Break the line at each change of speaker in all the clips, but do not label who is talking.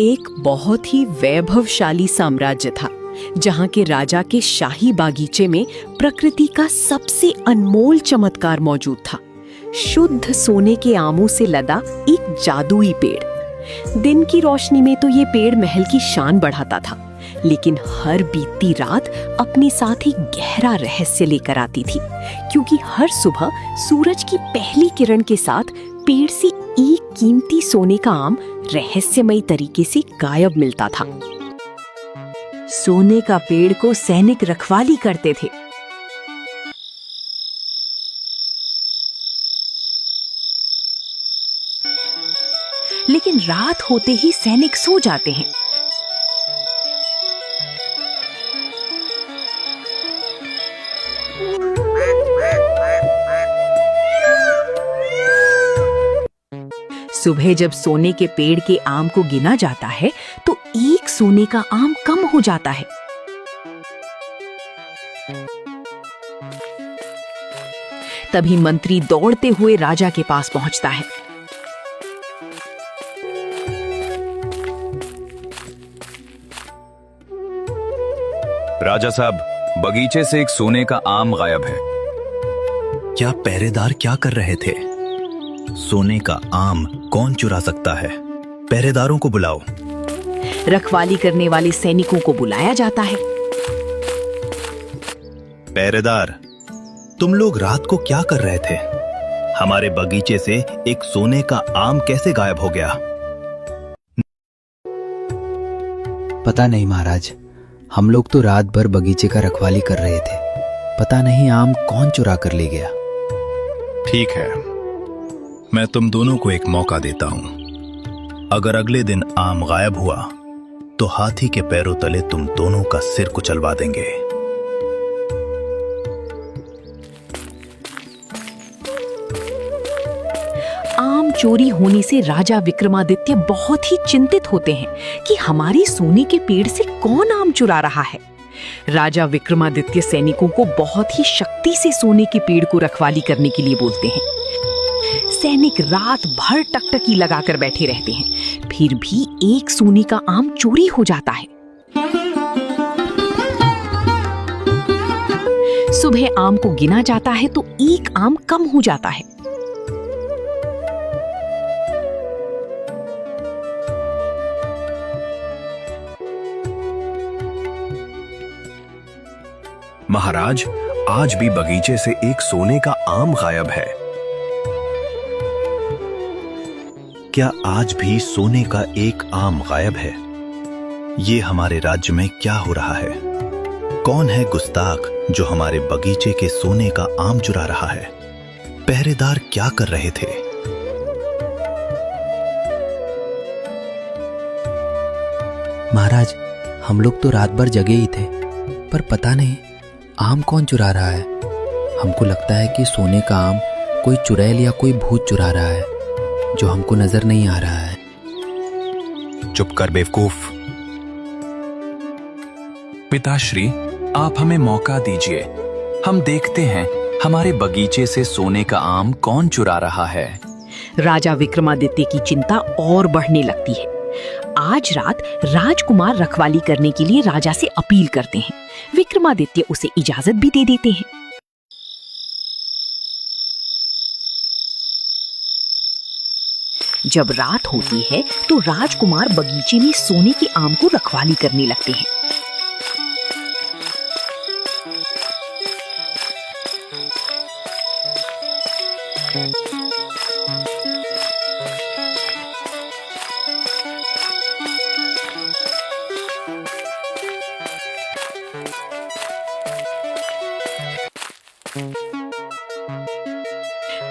एक बहुत ही वैभवशाली साम्राज्य था जहां के राजा के शाही बागीचे में प्रकृति का सबसे अनमोल चमत्कार मौजूद था। शुद्ध सोने के आमों से लदा एक जादुई पेड़। दिन की रोशनी में तो ये पेड़ महल की शान बढ़ाता था, लेकिन हर बीतती रात अपने साथ ही गहरा रहस्य लेकर आती थी, क्योंकि हर सुबह सूरज की पहली किरण के साथ पेड़ से एक कीमती सोने का आम रहस्यमयी तरीके से गायब मिलता था।
सोने का पेड़ को सैनिक रखवाली करते थे। लेकिन रात होते ही सैनिक सो जाते हैं। सुबह जब सोने के पेड़ के आम को गिना जाता है तो एक सोने का आम कम हो जाता है। तभी मंत्री दौड़ते हुए राजा के पास पहुंचता है।
राजा साहब, बगीचे से एक सोने का आम गायब है।
क्या पहरेदार क्या कर रहे थे? सोने का आम कौन चुरा सकता है? पहरेदारों को बुलाओ।
रखवाली करने वाले सैनिकों को बुलाया जाता है।
पहरेदार, तुम लोग रात को क्या कर रहे थे? हमारे बगीचे से एक सोने का आम कैसे गायब हो गया?
पता नहीं महाराज, हम लोग तो रात भर बगीचे का रखवाली कर रहे थे। पता नहीं आम कौन चुरा कर ले गया।
ठीक है, मैं तुम दोनों को एक मौका देता हूं। अगर अगले दिन आम गायब हुआ तो हाथी के पैरों तले तुम दोनों का सिर कुचलवा देंगे।
आम चोरी होने से राजा विक्रमादित्य बहुत ही चिंतित होते हैं कि हमारी सोने के पेड़ से कौन आम चुरा रहा है। राजा विक्रमादित्य सैनिकों को बहुत ही शक्ति से सोने के पेड़ को रखवाली करने के लिए बोलते हैं। सैनिक रात भर टकटकी लगाकर बैठे रहते हैं, फिर भी एक सोने का आम चोरी हो जाता है। सुबह आम को गिना जाता है तो एक आम कम हो जाता है।
महाराज, आज भी बगीचे से एक सोने का आम गायब है।
क्या आज भी सोने का एक आम गायब है? ये हमारे राज्य में क्या हो रहा है? कौन है गुस्ताख जो हमारे बगीचे के सोने का आम चुरा रहा है? पहरेदार क्या कर रहे थे?
महाराज, हम लोग तो रात भर जगे ही थे, पर पता नहीं आम कौन चुरा रहा है। हमको लगता है कि सोने का आम कोई चुड़ैल या कोई भूत चुरा रहा है, जो हमको नजर नहीं आ रहा है।
चुप कर बेवकूफ।
पिताश्री, आप हमें मौका दीजिए। हम देखते हैं हमारे बगीचे से सोने का आम कौन चुरा रहा है।
राजा विक्रमादित्य की चिंता और बढ़ने लगती है। आज रात राजकुमार रखवाली करने के लिए राजा से अपील करते हैं। विक्रमादित्य उसे इजाजत भी दे देते हैं। जब रात होती है तो राजकुमार बगीचे में सोने के आम को रखवाली करने लगते हैं।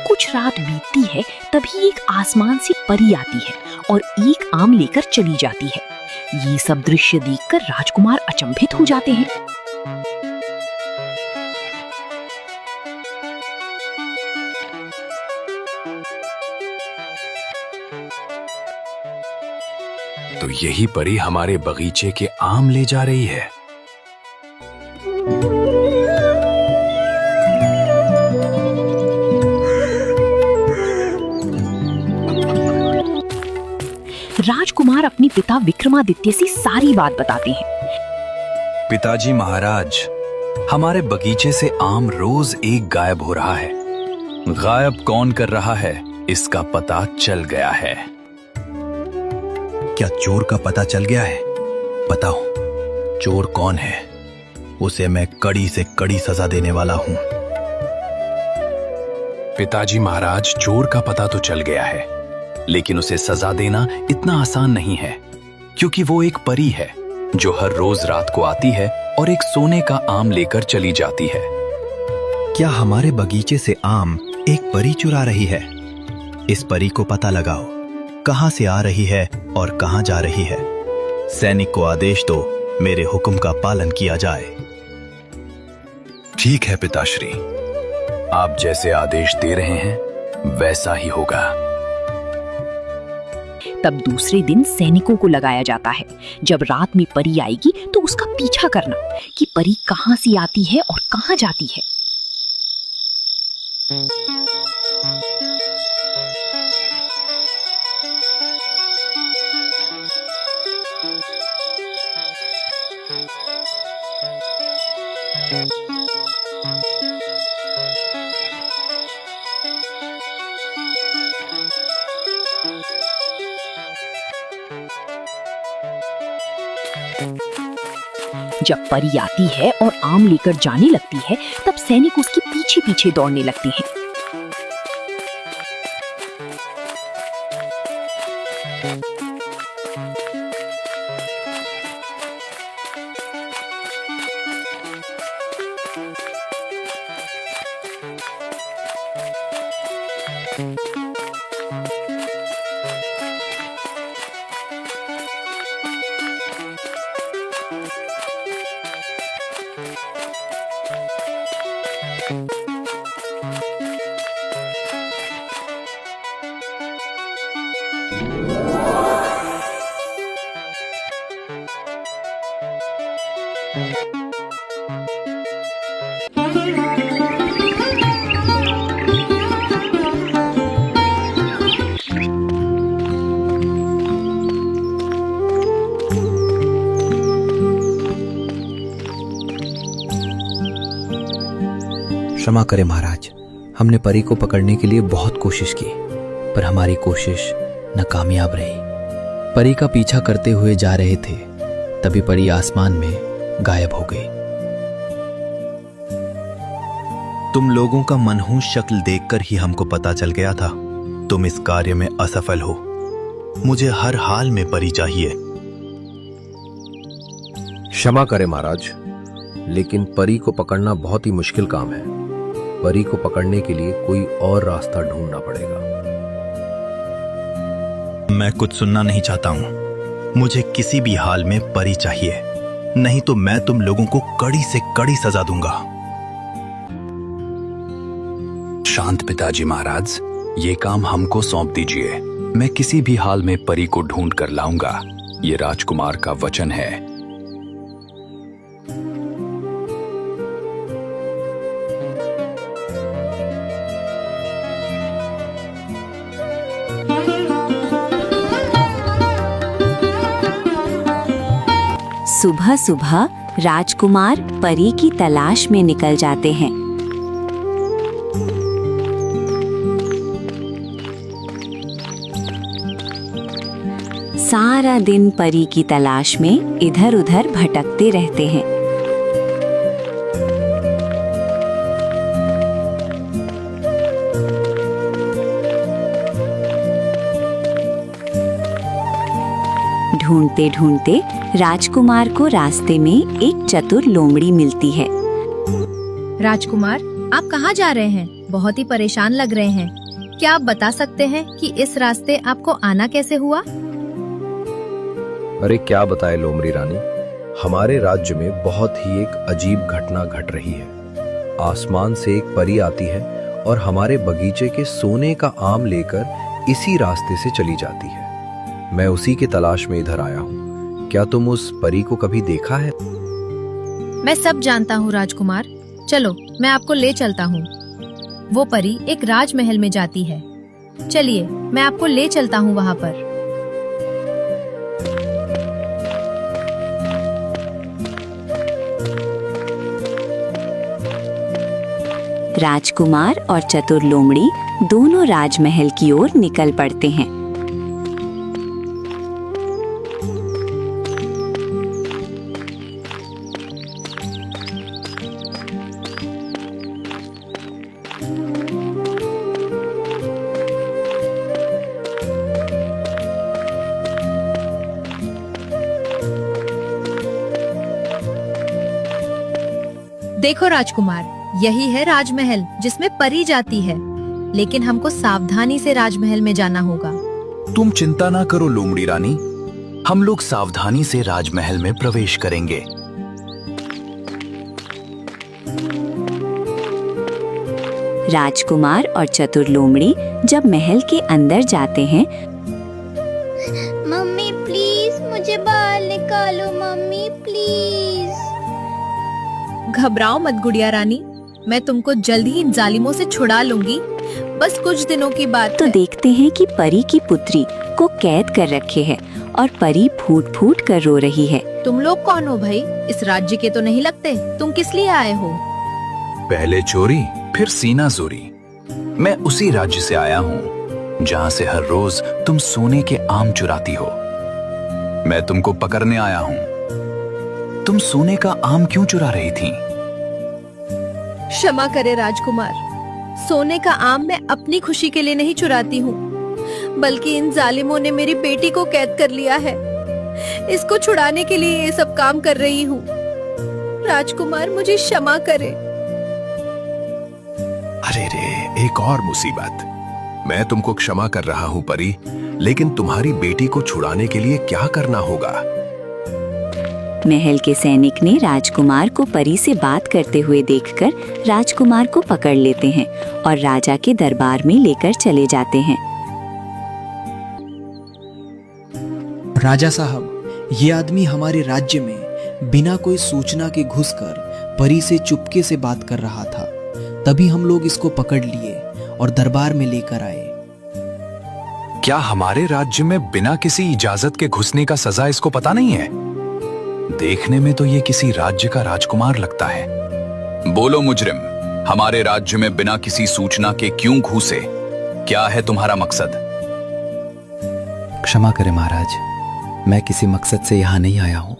कुछ रात बीतती है, तभी एक आसमान से परी आती है और एक आम लेकर चली जाती है। ये सब दृश्य देखकर राजकुमार अचंभित हो जाते हैं।
तो यही परी हमारे बगीचे के आम ले जा रही है।
राजकुमार राजकुमार अपने पिता विक्रमादित्य से सारी बात बताते हैं।
पिताजी महाराज, हमारे बगीचे से आम रोज एक गायब हो रहा है। गायब कौन कर रहा है इसका पता चल गया है।
क्या चोर का पता चल गया है? बताओ, चोर कौन है? उसे मैं कड़ी से कड़ी सजा देने वाला हूं।
पिताजी महाराज, चोर का पता तो चल गया है, लेकिन उसे सजा देना इतना आसान नहीं है, क्योंकि वो एक परी है जो हर रोज रात को आती है और एक सोने का आम लेकर चली जाती है।
क्या हमारे बगीचे से आम एक परी चुरा रही है? इस परी को पता लगाओ, कहां से आ रही है और कहां जा रही है। सैनिक को आदेश दो, मेरे हुक्म का पालन किया जाए।
ठीक है पिताश्री, आप जैसे आदेश दे रहे हैं वैसा ही होगा।
तब दूसरे दिन सैनिकों को लगाया जाता है, जब रात में परी आएगी तो उसका पीछा करना कि परी कहां से आती है और कहां जाती है। जब परी आती है और आम लेकर जाने लगती है, तब सैनिक उसके पीछे पीछे दौड़ने लगते हैं।
क्षमा करें महाराज, हमने परी को पकड़ने के लिए बहुत कोशिश की, पर हमारी कोशिश नाकामयाब रही। परी का पीछा करते हुए जा रहे थे, तभी परी आसमान में गायब हो गई।
तुम लोगों का मनहूस शक्ल देखकर ही हमको पता चल गया था तुम इस कार्य में असफल हो। मुझे हर हाल में परी चाहिए।
क्षमा करें महाराज, लेकिन परी को पकड़ना बहुत ही मुश्किल काम है। परी को पकड़ने के लिए कोई और रास्ता ढूंढना पड़ेगा।
मैं कुछ सुनना नहीं चाहता हूं। मुझे किसी भी हाल में परी चाहिए, नहीं तो मैं तुम लोगों को कड़ी से कड़ी सजा दूंगा।
शांत पिताजी महाराज, ये काम हमको सौंप दीजिए। मैं किसी भी हाल में परी को ढूंढ कर लाऊंगा, ये राजकुमार का वचन है।
सुबह सुबह राजकुमार परी की तलाश में निकल जाते हैं। सारा दिन परी की तलाश में इधर उधर भटकते रहते हैं। ढूंढते ढूंढते राजकुमार को रास्ते में एक चतुर लोमड़ी मिलती है।
राजकुमार, आप कहाँ जा रहे हैं? बहुत ही परेशान लग रहे हैं। क्या आप बता सकते हैं कि इस रास्ते आपको आना कैसे हुआ?
अरे क्या बताए लोमड़ी रानी, हमारे राज्य में बहुत ही एक अजीब घटना घट रही है। आसमान से एक परी आती है और हमारे बगीचे के सोने का आम लेकर इसी रास्ते से चली जाती है। मैं उसी की तलाश में इधर आया हूँ। क्या तुम उस परी को कभी देखा है?
मैं सब जानता हूँ राजकुमार, चलो मैं आपको ले चलता हूँ। वो परी एक राजमहल में जाती है। चलिए मैं आपको ले चलता हूँ वहाँ पर।
राजकुमार और चतुर लोमड़ी दोनों राजमहल की ओर निकल पड़ते हैं।
देखो राजकुमार, यही है राजमहल जिसमें परी जाती है, लेकिन हमको सावधानी से राजमहल में जाना होगा।
तुम चिंता ना करो लोमड़ी रानी, हम लोग सावधानी से राजमहल में प्रवेश करेंगे।
राजकुमार और चतुर लोमड़ी जब महल के अंदर जाते हैं,
मम्मी प्लीज मुझे बाहर निकालो, मम्मी प्लीज।
घबराओ मत गुड़िया रानी, मैं तुमको जल्द ही इन जालिमों से छुड़ा लूंगी। बस कुछ दिनों की बात
तो
है।
देखते हैं कि परी की पुत्री को कैद कर रखे है और परी फूट फूट कर रो रही है।
तुम लोग कौन हो भाई? इस राज्य के तो नहीं लगते। तुम किस लिए आए हो?
पहले चोरी फिर सीना जोरी। मैं उसी राज्य से आया हूँ जहाँ से हर रोज तुम सोने के आम चुराती हो। मैं तुमको पकड़ने आया हूँ। तुम सोने का आम क्यों चुरा रही थी?
क्षमा करे राजकुमार, सोने का आम मैं अपनी खुशी के लिए नहीं चुराती हूँ, बल्कि इन जालिमों ने मेरी बेटी को कैद कर लिया है। इसको छुड़ाने के लिए ये सब काम कर रही हूँ। राजकुमार मुझे क्षमा करे।
अरे रे, एक और मुसीबत। मैं तुमको क्षमा कर रहा हूँ परी, लेकिन तुम्हारी बेटी को छुड़ाने के लिए क्या करना होगा?
महल के सैनिक ने राजकुमार को परी से बात करते हुए देखकर राजकुमार को पकड़ लेते हैं और राजा के दरबार में लेकर चले जाते हैं।
राजा साहब, ये आदमी हमारे राज्य में बिना कोई सूचना के घुसकर परी से चुपके से बात कर रहा था। तभी हम लोग इसको पकड़ लिए और दरबार में लेकर आए।
क्या हमारे राज्य में बिना किसी इजाजत के घुसने का सजा इसको पता नहीं है? देखने में तो ये किसी राज्य का राजकुमार लगता है। बोलो मुजरिम, हमारे राज्य में बिना किसी सूचना के क्यों घुसे? क्या है तुम्हारा मकसद?
क्षमा करें महाराज, मैं किसी मकसद से यहाँ नहीं आया हूँ।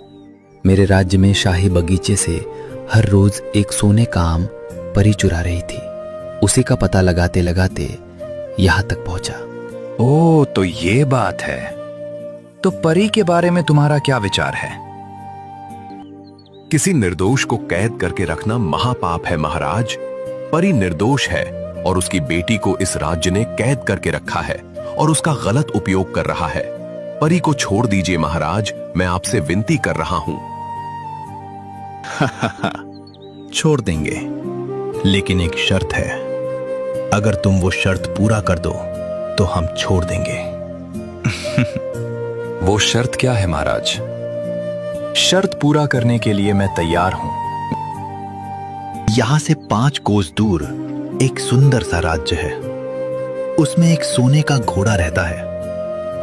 मेरे राज्य में शाही बगीचे से हर रोज एक सोने का आम परी चुरा रही थी। उसी का पता लगाते लगाते यहाँ तक पहुंचा।
ओह, तो ये बात है। तो परी के बारे में तुम्हारा क्या विचार है?
किसी निर्दोष को कैद करके रखना महापाप है महाराज। परी निर्दोष है और उसकी बेटी को इस राज्य ने कैद करके रखा है और उसका गलत उपयोग कर रहा है। परी को छोड़ दीजिए महाराज, मैं आपसे विनती कर रहा हूं।
छोड़ देंगे, लेकिन एक शर्त है। अगर तुम वो शर्त पूरा कर दो तो हम छोड़ देंगे।
वो शर्त क्या है महाराज? शर्त पूरा करने के लिए मैं तैयार हूं।
यहां से 5 कोस दूर एक सुंदर सा राज्य है। उसमें एक सोने का घोड़ा रहता है।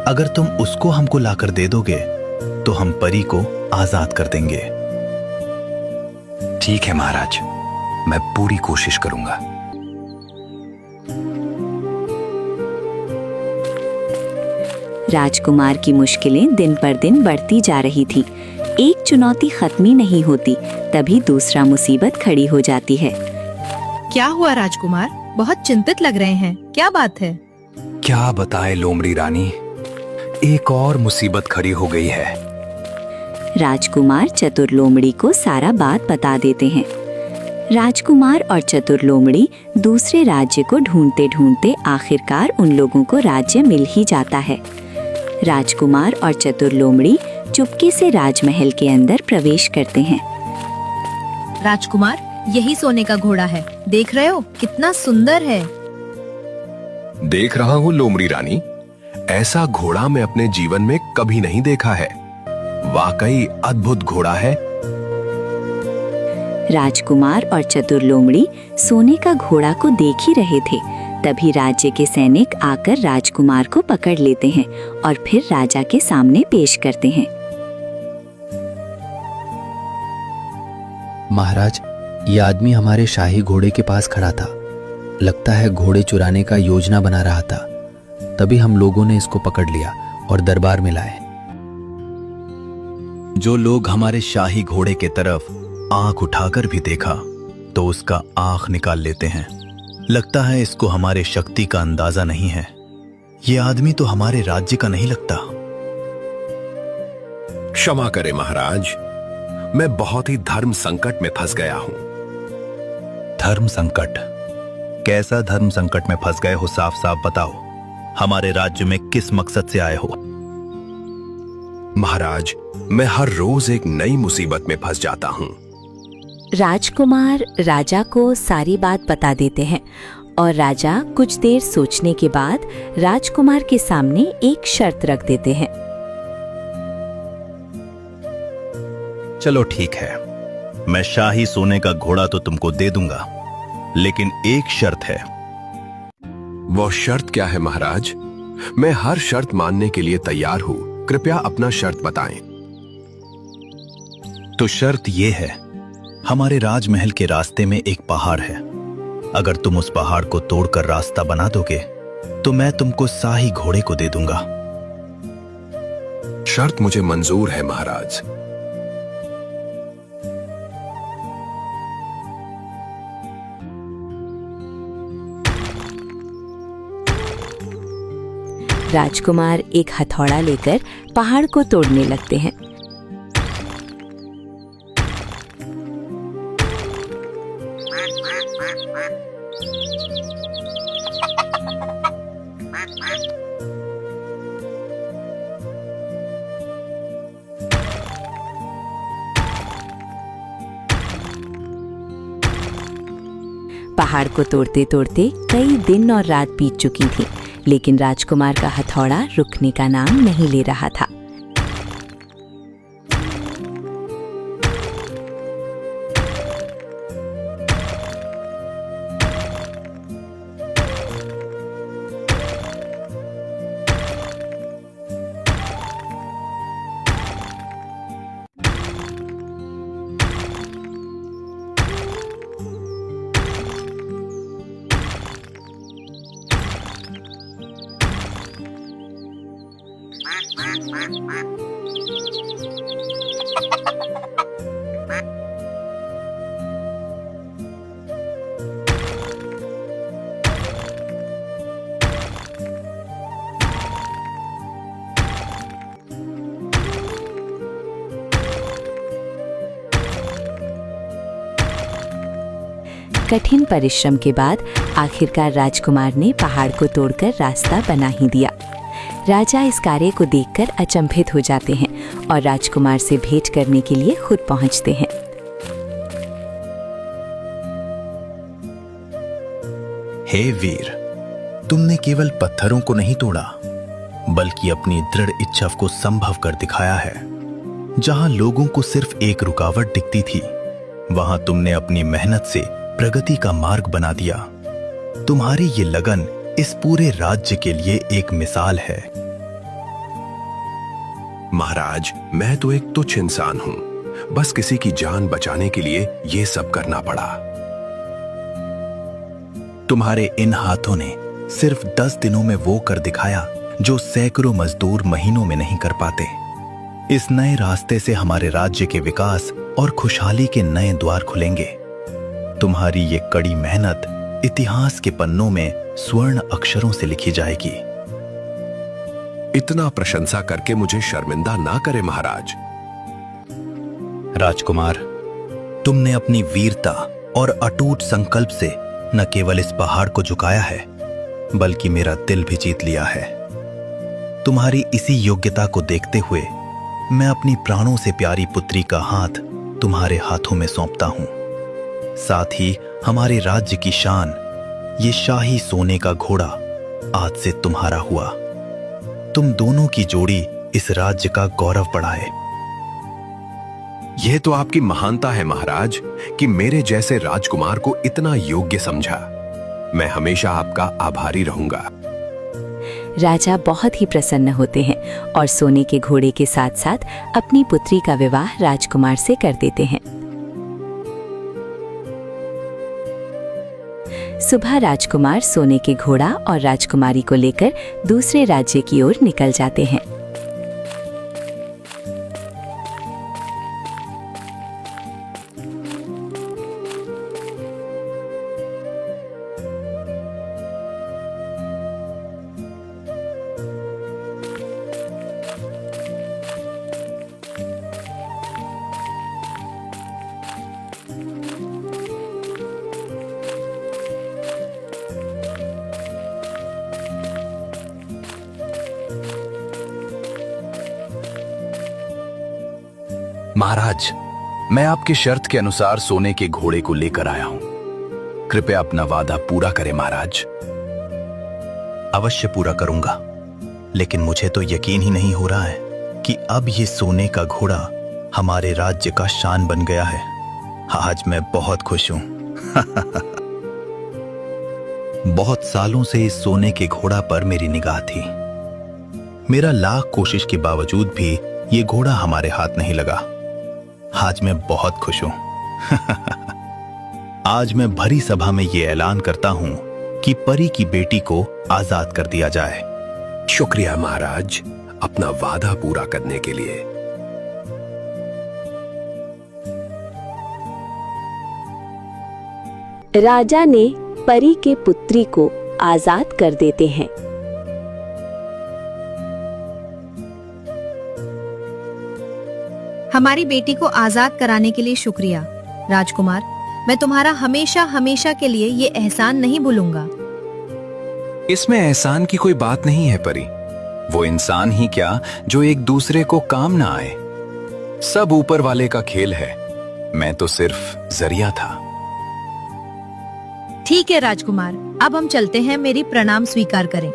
अगर तुम उसको हमको लाकर दे दोगे तो हम परी को आजाद कर देंगे।
ठीक है महाराज, मैं पूरी कोशिश करूंगा।
राजकुमार की मुश्किलें दिन पर दिन बढ़ती जा रही थी। एक चुनौती खत्म ही नहीं होती, तभी दूसरा मुसीबत खड़ी हो जाती है।
क्या हुआ राजकुमार? बहुत चिंतित लग रहे हैं, क्या बात है?
क्या बताएं लोमड़ी रानी, एक और मुसीबत खड़ी हो गई है।
राजकुमार चतुर लोमड़ी को सारा बात बता देते हैं। राजकुमार और चतुर लोमड़ी दूसरे राज्य को ढूंढते ढूंढते आखिरकार उन लोगों को राज्य मिल ही जाता है। राजकुमार और चतुर लोमड़ी चुपके से राजमहल के अंदर प्रवेश करते हैं।
राजकुमार, यही सोने का घोड़ा है, देख रहे हो कितना सुंदर है।
देख रहा हूं लोमड़ी रानी, ऐसा घोड़ा मैं अपने जीवन में कभी नहीं देखा है। वाकई अद्भुत घोड़ा है।
राजकुमार और चतुर लोमड़ी सोने का घोड़ा को देख ही रहे थे, तभी राज्य के सैनिक आकर राजकुमार को पकड़ लेते हैं और फिर राजा के सामने पेश करते हैं।
महाराज, ये आदमी हमारे शाही घोड़े के पास खड़ा था लगता है घोड़े चुराने का योजना बना रहा था। तभी हम लोगों ने इसको पकड़ लिया और दरबार में लाए।
जो लोग हमारे शाही घोड़े के तरफ आंख उठाकर भी देखा तो उसका आंख निकाल लेते हैं। लगता है इसको हमारे शक्ति का अंदाजा नहीं है। ये आदमी तो हमारे राज्य का नहीं लगता।
क्षमा करें महाराज, मैं बहुत ही धर्म संकट में फंस गया हूं।
धर्म संकट? कैसा धर्म संकट में फंस गए हो? साफ साफ बताओ। हमारे राज्य में किस मकसद से आए हो?
महाराज, मैं हर रोज एक नई मुसीबत में फंस जाता हूं।
राजकुमार राजा को सारी बात बता देते हैं और राजा कुछ देर सोचने के बाद राजकुमार के सामने एक शर्त रख देते हैं।
चलो ठीक है, मैं शाही सोने का घोड़ा तो तुमको दे दूंगा, लेकिन एक शर्त है।
वो शर्त क्या है महाराज? मैं हर शर्त मानने के लिए तैयार हूं। कृपया अपना शर्त बताएं।
तो शर्त ये है, हमारे राजमहल के रास्ते में एक पहाड़ है। अगर तुम उस पहाड़ को तोड़कर रास्ता बना दोगे तो मैं तुमको शाही घोड़े को दे दूंगा।
शर्त मुझे मंजूर है महाराज।
राजकुमार एक हथौड़ा लेकर पहाड़ को तोड़ने लगते हैं। पहाड़ को तोड़ते तोड़ते कई दिन और रात बीत चुकी थी, लेकिन राजकुमार का हथौड़ा रुकने का नाम नहीं ले रहा था। कठिन परिश्रम के बाद आखिरकार राजकुमार ने पहाड़ को तोड़कर रास्ता बना ही दिया। राजा इस कार्य को देखकर अचंभित हो जाते हैं और राजकुमार से भेंट करने के लिए खुद पहुंचते हैं।
हे वीर, तुमने केवल पत्थरों को नहीं तोड़ा, बल्कि अपनी दृढ़ इच्छा को संभव कर दिखाया है। जहां लोगों को सिर्फ एक रुकावट दिखती थी, वहां तुमने अपनी मेहनत से प्रगति का मार्ग बना दिया। तुम्हारी ये लगन इस पूरे राज्य के लिए एक मिसाल है।
महाराज, मैं तो एक तुच्छ इंसान हूं। बस किसी की जान बचाने के लिए ये सब करना पड़ा।
तुम्हारे इन हाथों ने सिर्फ 10 दिनों में वो कर दिखाया जो सैकड़ों मजदूर महीनों में नहीं कर पाते। इस नए रास्ते से हमारे राज्य के विकास और खुशहाली के नए द्वार खुलेंगे। तुम्हारी ये कड़ी मेहनत इतिहास के पन्नों में स्वर्ण अक्षरों से लिखी जाएगी।
इतना प्रशंसा करके मुझे शर्मिंदा ना करे महाराज।
राजकुमार, तुमने अपनी वीरता और अटूट संकल्प से न केवल इस पहाड़ को झुकाया है, बल्कि मेरा दिल भी जीत लिया है। तुम्हारी इसी योग्यता को देखते हुए मैं अपनी प्राणों से प्यारी पुत्री का हाथ तुम्हारे हाथों में सौंपता हूं। साथ ही हमारे राज्य की शान, ये शाही सोने का घोड़ा आज से तुम्हारा हुआ। तुम दोनों की जोड़ी इस राज्य का गौरव बढ़ाए।
यह तो आपकी महानता है महाराज कि मेरे जैसे राजकुमार को इतना योग्य समझा। मैं हमेशा आपका आभारी रहूंगा।
राजा बहुत ही प्रसन्न होते हैं और सोने के घोड़े के साथ साथ अपनी पुत्री का विवाह राजकुमार से कर देते हैं। सुबह राजकुमार सोने के घोड़ा और राजकुमारी को लेकर दूसरे राज्य की ओर निकल जाते हैं।
महाराज, मैं आपकी शर्त के अनुसार सोने के घोड़े को लेकर आया हूं। कृपया अपना वादा पूरा करें महाराज।
अवश्य पूरा करूंगा, लेकिन मुझे तो यकीन ही नहीं हो रहा है कि अब ये सोने का घोड़ा हमारे राज्य का शान बन गया है। आज मैं बहुत खुश हूं। बहुत सालों से इस सोने के घोड़ा पर मेरी निगाह थी। मेरा लाख कोशिश के बावजूद भी ये घोड़ा हमारे हाथ नहीं लगा। आज मैं बहुत खुश हूं। आज मैं भरी सभा में ये ऐलान करता हूं कि परी की बेटी को आजाद कर दिया जाए।
शुक्रिया महाराज, अपना वादा पूरा करने के लिए।
राजा ने परी के पुत्री को आजाद कर देते हैं।
हमारी बेटी को आजाद कराने के लिए शुक्रिया राजकुमार। मैं तुम्हारा हमेशा हमेशा के लिए ये एहसान नहीं भूलूंगा।
इसमें एहसान की कोई बात नहीं है परी। वो इंसान ही क्या जो एक दूसरे को काम ना आए। सब ऊपर वाले का खेल है। मैं तो सिर्फ जरिया था।
ठीक है राजकुमार, अब हम चलते हैं। मेरी प्रणाम स्वीकार करें।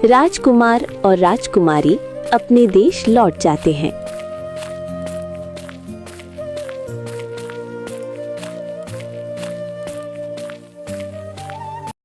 राजकुमार और राजकुमारी अपने देश लौट जाते हैं।